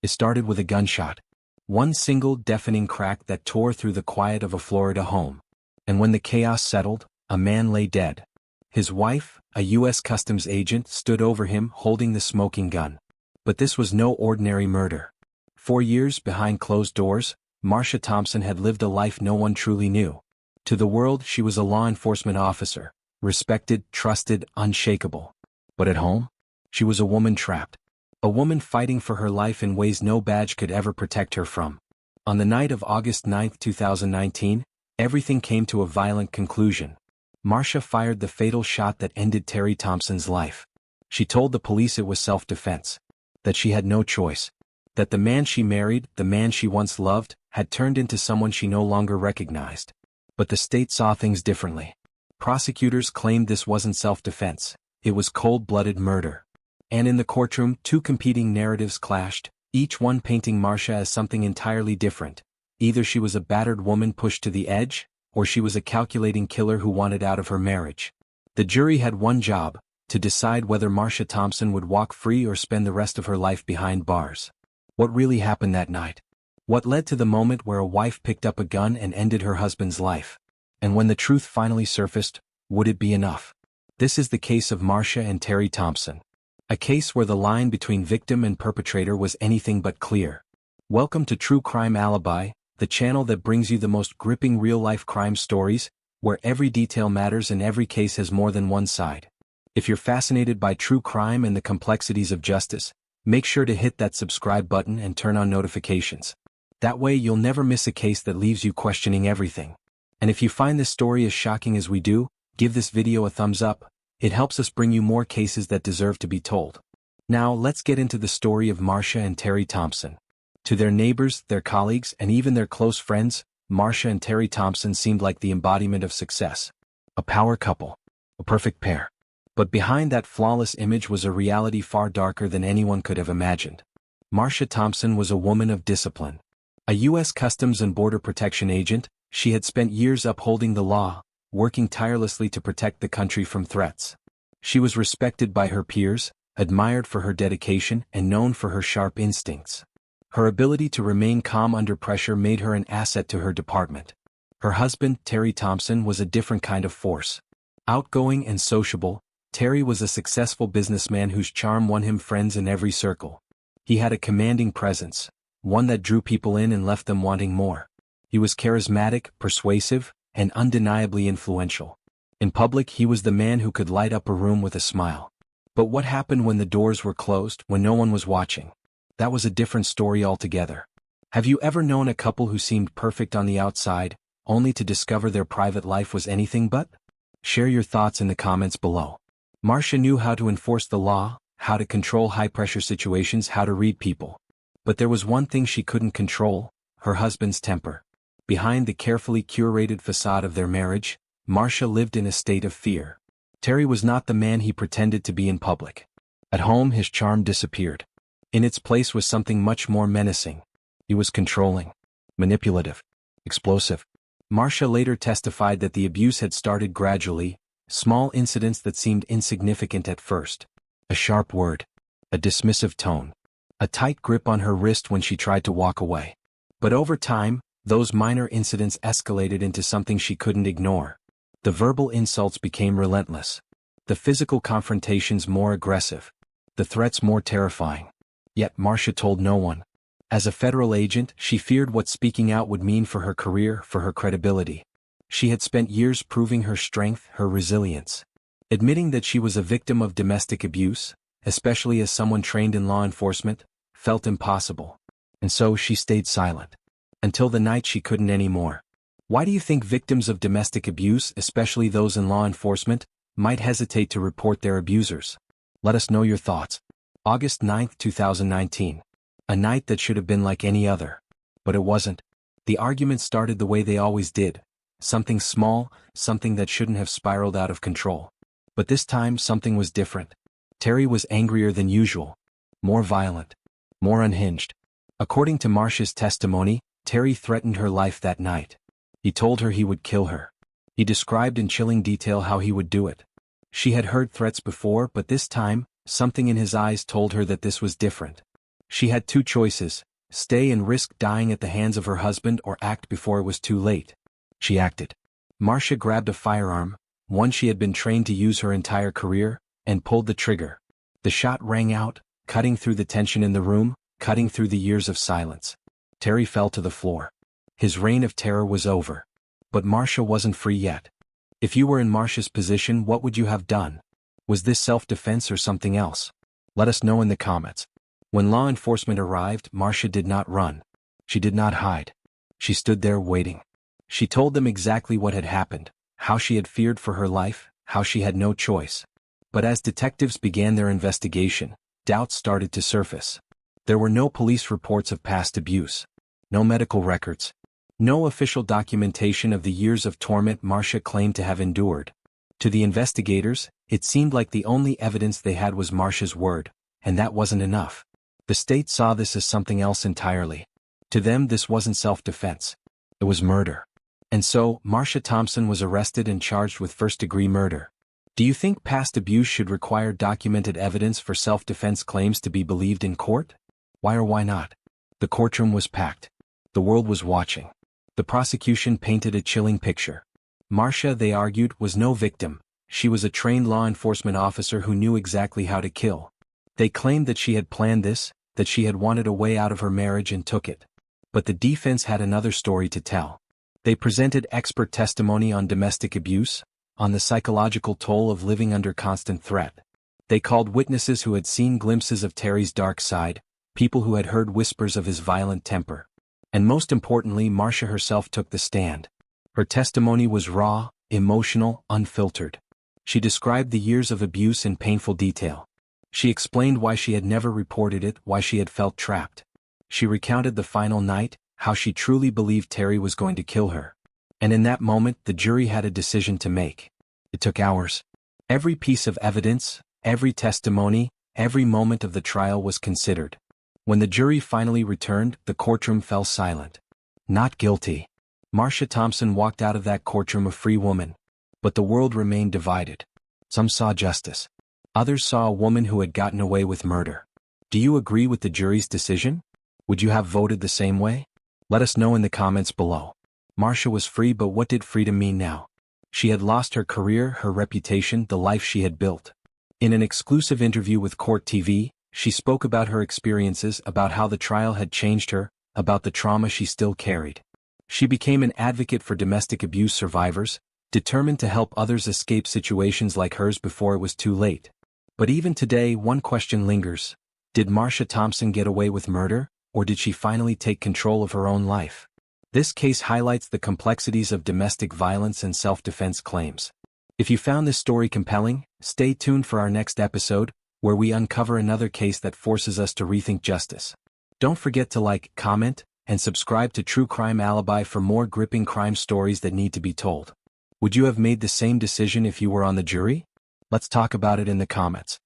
It started with a gunshot. One single deafening crack that tore through the quiet of a Florida home. And when the chaos settled, a man lay dead. His wife, a U.S. Customs agent, stood over him holding the smoking gun. But this was no ordinary murder. 4 years behind closed doors, Marcia Thompson had lived a life no one truly knew. To the world, she was a law enforcement officer, respected, trusted, unshakable. But at home, she was a woman trapped. A woman fighting for her life in ways no badge could ever protect her from. On the night of August 9, 2019, everything came to a violent conclusion. Marcia fired the fatal shot that ended Terry Thompson's life. She told the police it was self-defense. That she had no choice. That the man she married, the man she once loved, had turned into someone she no longer recognized. But the state saw things differently. Prosecutors claimed this wasn't self-defense, it was cold-blooded murder. And in the courtroom, two competing narratives clashed, each one painting Marcia as something entirely different. Either she was a battered woman pushed to the edge, or she was a calculating killer who wanted out of her marriage. The jury had one job, to decide whether Marcia Thompson would walk free or spend the rest of her life behind bars. What really happened that night? What led to the moment where a wife picked up a gun and ended her husband's life? And when the truth finally surfaced, would it be enough? This is the case of Marcia and Terry Thompson. A case where the line between victim and perpetrator was anything but clear. Welcome to True Crime Alibi, the channel that brings you the most gripping real-life crime stories, where every detail matters and every case has more than one side. If you're fascinated by true crime and the complexities of justice, make sure to hit that subscribe button and turn on notifications. That way you'll never miss a case that leaves you questioning everything. And if you find this story as shocking as we do, give this video a thumbs up. It helps us bring you more cases that deserve to be told. Now let's get into the story of Marcia and Terry Thompson. To their neighbors, their colleagues, and even their close friends, Marcia and Terry Thompson seemed like the embodiment of success. A power couple. A perfect pair. But behind that flawless image was a reality far darker than anyone could have imagined. Marcia Thompson was a woman of discipline. A U.S. Customs and Border Protection agent, she had spent years upholding the law, working tirelessly to protect the country from threats. She was respected by her peers, admired for her dedication, and known for her sharp instincts. Her ability to remain calm under pressure made her an asset to her department. Her husband, Terry Thompson, was a different kind of force. Outgoing and sociable, Terry was a successful businessman whose charm won him friends in every circle. He had a commanding presence, one that drew people in and left them wanting more. He was charismatic, persuasive, and undeniably influential. In public, he was the man who could light up a room with a smile. But what happened when the doors were closed, when no one was watching? That was a different story altogether. Have you ever known a couple who seemed perfect on the outside, only to discover their private life was anything but? Share your thoughts in the comments below. Marcia knew how to enforce the law, how to control high-pressure situations, how to read people. But there was one thing she couldn't control, her husband's temper. Behind the carefully curated facade of their marriage, Marcia lived in a state of fear. Terry was not the man he pretended to be in public. At home, his charm disappeared. In its place was something much more menacing. He was controlling, manipulative, explosive. Marcia later testified that the abuse had started gradually, small incidents that seemed insignificant at first. A sharp word, a dismissive tone, a tight grip on her wrist when she tried to walk away. But over time, those minor incidents escalated into something she couldn't ignore. The verbal insults became relentless. The physical confrontations more aggressive. The threats more terrifying. Yet Marcia told no one. As a federal agent, she feared what speaking out would mean for her career, for her credibility. She had spent years proving her strength, her resilience. Admitting that she was a victim of domestic abuse, especially as someone trained in law enforcement, felt impossible. And so she stayed silent. Until the night she couldn't anymore. Why do you think victims of domestic abuse, especially those in law enforcement, might hesitate to report their abusers? Let us know your thoughts. August 9, 2019. A night that should have been like any other. But it wasn't. The arguments started the way they always did. Something small, something that shouldn't have spiraled out of control. But this time something was different. Terry was angrier than usual. More violent. More unhinged. According to Marcia's testimony, Terry threatened her life that night. He told her he would kill her. He described in chilling detail how he would do it. She had heard threats before, but this time, something in his eyes told her that this was different. She had two choices: stay and risk dying at the hands of her husband or act before it was too late. She acted. Marcia grabbed a firearm, one she had been trained to use her entire career, and pulled the trigger. The shot rang out, cutting through the tension in the room, cutting through the years of silence. Terry fell to the floor. His reign of terror was over. But Marcia wasn't free yet. If you were in Marcia's position, what would you have done? Was this self-defense or something else? Let us know in the comments. When law enforcement arrived, Marcia did not run. She did not hide. She stood there waiting. She told them exactly what had happened, how she had feared for her life, how she had no choice. But as detectives began their investigation, doubts started to surface. There were no police reports of past abuse. No medical records. No official documentation of the years of torment Marcia claimed to have endured. To the investigators, it seemed like the only evidence they had was Marcia's word, and that wasn't enough. The state saw this as something else entirely. To them, this wasn't self-defense. It was murder. And so, Marcia Thompson was arrested and charged with first-degree murder. Do you think past abuse should require documented evidence for self-defense claims to be believed in court? Why or why not? The courtroom was packed. The world was watching. The prosecution painted a chilling picture. Marcia, they argued, was no victim. She was a trained law enforcement officer who knew exactly how to kill. They claimed that she had planned this, that she had wanted a way out of her marriage and took it. But the defense had another story to tell. They presented expert testimony on domestic abuse, on the psychological toll of living under constant threat. They called witnesses who had seen glimpses of Terry's dark side, people who had heard whispers of his violent temper. And most importantly, Marcia herself took the stand. Her testimony was raw, emotional, unfiltered. She described the years of abuse in painful detail. She explained why she had never reported it, why she had felt trapped. She recounted the final night, how she truly believed Terry was going to kill her. And in that moment, the jury had a decision to make. It took hours. Every piece of evidence, every testimony, every moment of the trial was considered. When the jury finally returned, the courtroom fell silent. Not guilty. Marcia Thompson walked out of that courtroom a free woman. But the world remained divided. Some saw justice. Others saw a woman who had gotten away with murder. Do you agree with the jury's decision? Would you have voted the same way? Let us know in the comments below. Marcia was free, but what did freedom mean now? She had lost her career, her reputation, the life she had built. In an exclusive interview with Court TV, she spoke about her experiences, about how the trial had changed her, about the trauma she still carried. She became an advocate for domestic abuse survivors, determined to help others escape situations like hers before it was too late. But even today, one question lingers. Did Marcia Thompson get away with murder, or did she finally take control of her own life? This case highlights the complexities of domestic violence and self-defense claims. If you found this story compelling, stay tuned for our next episode, where we uncover another case that forces us to rethink justice. Don't forget to like, comment, and subscribe to True Crime Alibi for more gripping crime stories that need to be told. Would you have made the same decision if you were on the jury? Let's talk about it in the comments.